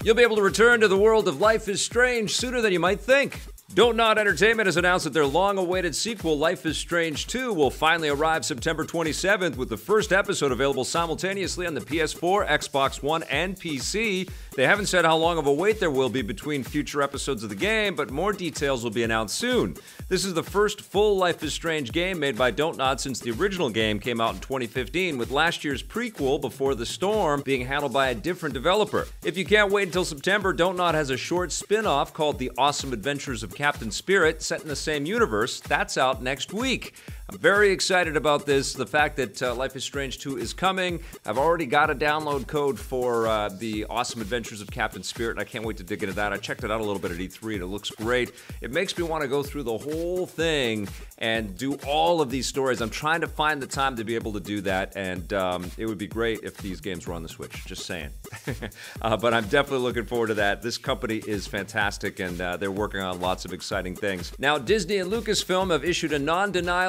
You'll be able to return to the world of Life is Strange sooner than you might think. Don't Nod Entertainment has announced that their long-awaited sequel, Life is Strange 2, will finally arrive September 27th, with the first episode available simultaneously on the PS4, Xbox One, and PC. They haven't said how long of a wait there will be between future episodes of the game, but more details will be announced soon. This is the first full Life is Strange game made by Don't Nod since the original game came out in 2015, with last year's prequel, Before the Storm, being handled by a different developer. If you can't wait until September, Don't Nod has a short spin-off called The Awesome Adventures of Captain Spirit, set in the same universe. That's out next week. I'm very excited about this. The fact that Life is Strange 2 is coming. I've already got a download code for the Awesome Adventures of Captain Spirit, and I can't wait to dig into that. I checked it out a little bit at E3, and it looks great. It makes me want to go through the whole thing and do all of these stories. I'm trying to find the time to be able to do that, and it would be great if these games were on the Switch. Just saying. But I'm definitely looking forward to that. This company is fantastic, and they're working on lots of exciting things. Now, Disney and Lucasfilm have issued a non-denial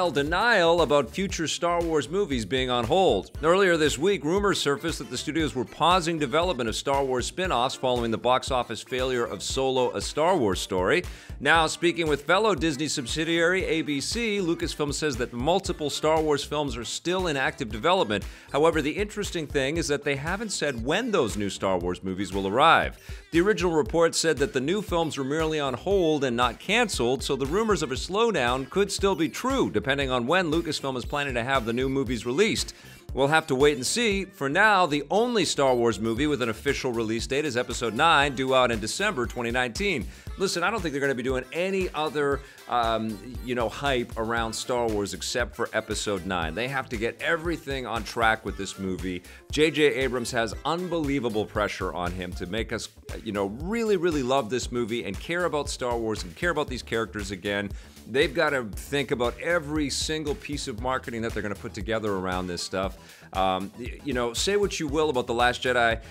about future Star Wars movies being on hold. Earlier this week, rumors surfaced that the studios were pausing development of Star Wars spin-offs following the box office failure of Solo: A Star Wars Story. Now, speaking with fellow Disney subsidiary ABC, Lucasfilm says that multiple Star Wars films are still in active development. However, the interesting thing is that they haven't said when those new Star Wars movies will arrive. The original report said that the new films were merely on hold and not canceled, so the rumors of a slowdown could still be true, depending on when Lucasfilm is planning to have the new movies released. We'll have to wait and see. For now, the only Star Wars movie with an official release date is Episode 9, due out in December 2019. Listen, I don't think they're going to be doing any other, hype around Star Wars except for Episode 9. They have to get everything on track with this movie. J.J. Abrams has unbelievable pressure on him to make us, really, really love this movie and care about Star Wars and care about these characters again. They've got to think about every single piece of marketing that they're going to put together around this stuff. Say what you will about The Last Jedi.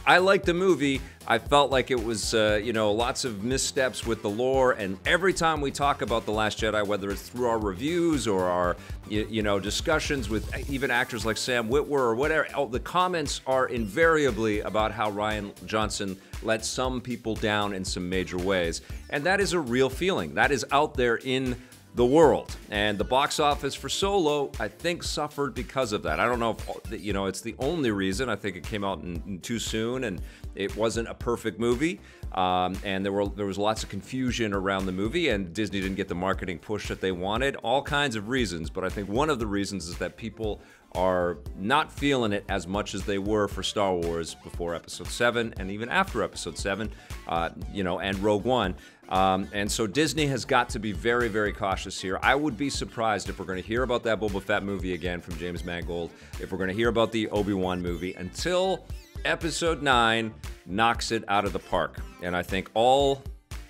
I liked the movie. I felt like it was, lots of missteps with the lore. And every time we talk about The Last Jedi, whether it's through our reviews or our, discussions with even actors like Sam Witwer or whatever, the comments are invariably about how Rian Johnson let some people down in some major ways. And that is a real feeling. That is out there in the world. And the box office for Solo, I think, suffered because of that. I don't know if, it's the only reason. I think it came out in too soon, and it wasn't a perfect movie. And there was lots of confusion around the movie, and Disney didn't get the marketing push that they wanted. All kinds of reasons, but I think one of the reasons is that people are not feeling it as much as they were for Star Wars before Episode 7 and even after Episode 7, and Rogue One. And so Disney has got to be very, very cautious here. I would be surprised if we're going to hear about that Boba Fett movie again from James Mangold, if we're going to hear about the Obi-Wan movie, until Episode 9 knocks it out of the park. And I think all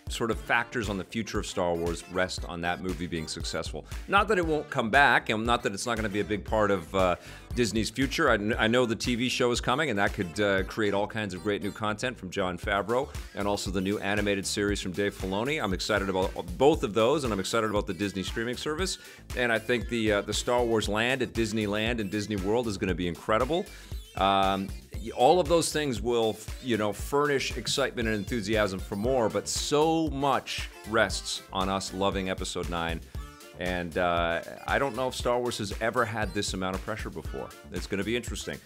sort of factors on the future of Star Wars rest on that movie being successful. Not that it won't come back, and not that it's not going to be a big part of Disney's future. I know the TV show is coming, and that could create all kinds of great new content from Jon Favreau, and also the new animated series from Dave Filoni. I'm excited about both of those, and I'm excited about the Disney streaming service. And I think the Star Wars land at Disneyland and Disney World is going to be incredible. All of those things will, furnish excitement and enthusiasm for more, but so much rests on us loving Episode 9. And I don't know if Star Wars has ever had this amount of pressure before. It's going to be interesting.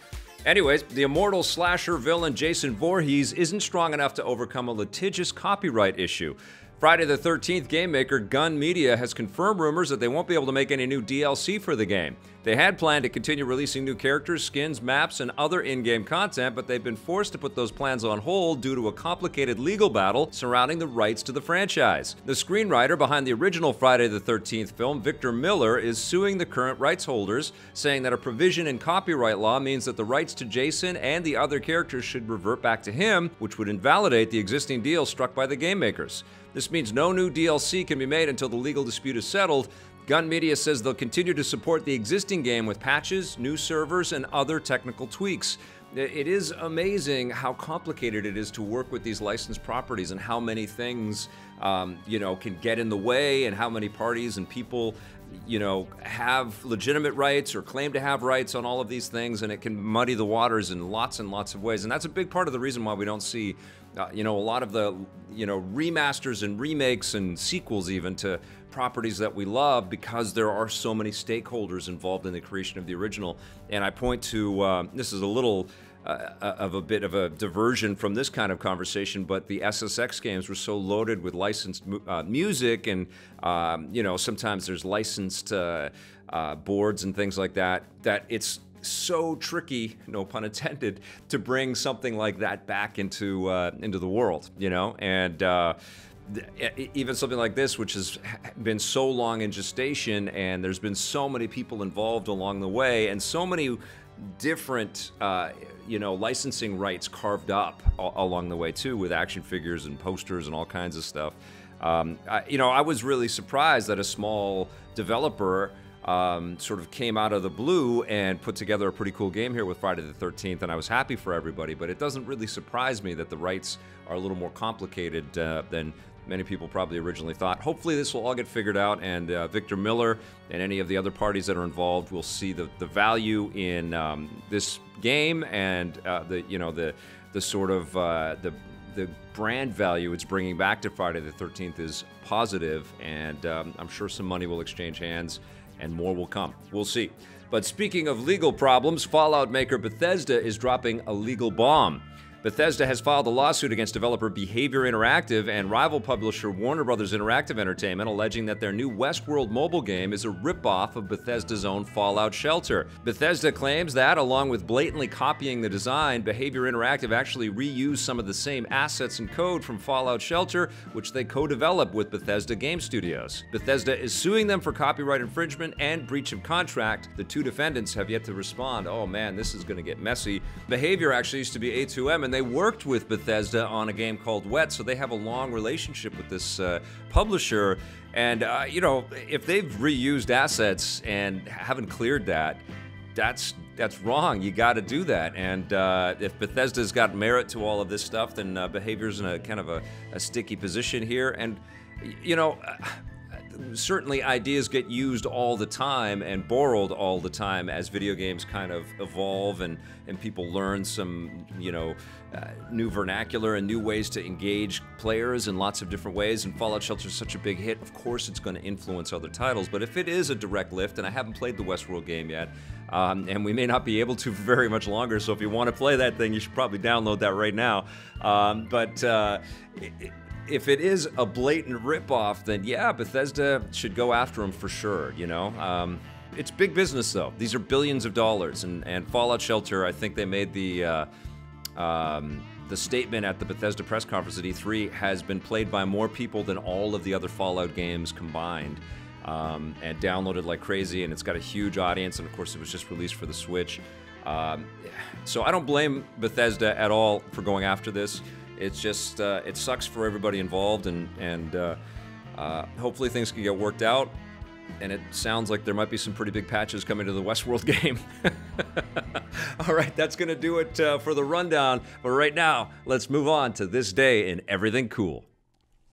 Anyways, the immortal slasher villain Jason Voorhees isn't strong enough to overcome a litigious copyright issue. Friday the 13th game maker Gun Media has confirmed rumors that they won't be able to make any new DLC for the game. They had planned to continue releasing new characters, skins, maps, and other in-game content, but they've been forced to put those plans on hold due to a complicated legal battle surrounding the rights to the franchise. The screenwriter behind the original Friday the 13th film, Victor Miller, is suing the current rights holders, saying that a provision in copyright law means that the rights to Jason and the other characters should revert back to him, which would invalidate the existing deal struck by the game makers. This means no new DLC can be made until the legal dispute is settled. Gun Media says they'll continue to support the existing game with patches, new servers, and other technical tweaks. It is amazing how complicated it is to work with these licensed properties and how many things, can get in the way, and how many parties and people, have legitimate rights or claim to have rights on all of these things, and it can muddy the waters in lots and lots of ways. And that's a big part of the reason why we don't see, a lot of the, remasters and remakes and sequels even to properties that we love, because there are so many stakeholders involved in the creation of the original. And I point to, this is a little of a bit of a diversion from this kind of conversation, but the SSX games were so loaded with licensed music, and sometimes there's licensed boards and things like that, that it's so tricky, no pun intended, to bring something like that back into the world, and even something like this, which has been so long in gestation, and there's been so many people involved along the way, and so many different licensing rights carved up along the way too, with action figures and posters and all kinds of stuff. I was really surprised that a small developer sort of came out of the blue and put together a pretty cool game here with Friday the 13th, and I was happy for everybody, but it doesn't really surprise me that the rights are a little more complicated than many people probably originally thought. Hopefully this will all get figured out, and Victor Miller and any of the other parties that are involved will see the value in this game, and the sort of the brand value it's bringing back to Friday the 13th is positive, and I'm sure some money will exchange hands and more will come. We'll see. But speaking of legal problems, Fallout maker Bethesda is dropping a legal bomb. Bethesda has filed a lawsuit against developer Behavior Interactive and rival publisher Warner Bros. Interactive Entertainment, alleging that their new Westworld mobile game is a ripoff of Bethesda's own Fallout Shelter. Bethesda claims that, along with blatantly copying the design, Behavior Interactive actually reused some of the same assets and code from Fallout Shelter, which they co-developed with Bethesda Game Studios. Bethesda is suing them for copyright infringement and breach of contract. The two defendants have yet to respond. Oh man, this is going to get messy. Behavior actually used to be A2M, and they worked with Bethesda on a game called Wet, so they have a long relationship with this publisher. And if they've reused assets and haven't cleared that, that's wrong. You got to do that. And if Bethesda's got merit to all of this stuff, then Behavior's in a kind of a sticky position here. And certainly ideas get used all the time and borrowed all the time as video games kind of evolve and people learn some, new vernacular and new ways to engage players in lots of different ways. And Fallout Shelter is such a big hit, of course it's going to influence other titles. But if it is a direct lift, and I haven't played the Westworld game yet, and we may not be able to for very much longer, so if you want to play that thing, you should probably download that right now. If it is a blatant ripoff, then yeah, Bethesda should go after them for sure, It's big business, though. These are billions of dollars, and Fallout Shelter, I think they made the statement at the Bethesda press conference at E3, has been played by more people than all of the other Fallout games combined, and downloaded like crazy, and it's got a huge audience, and of course it was just released for the Switch. So I don't blame Bethesda at all for going after this. It's just, it sucks for everybody involved, and hopefully things can get worked out. And it sounds like there might be some pretty big patches coming to the Westworld game. All right, that's going to do it for the rundown. But right now, let's move on to this day in everything cool.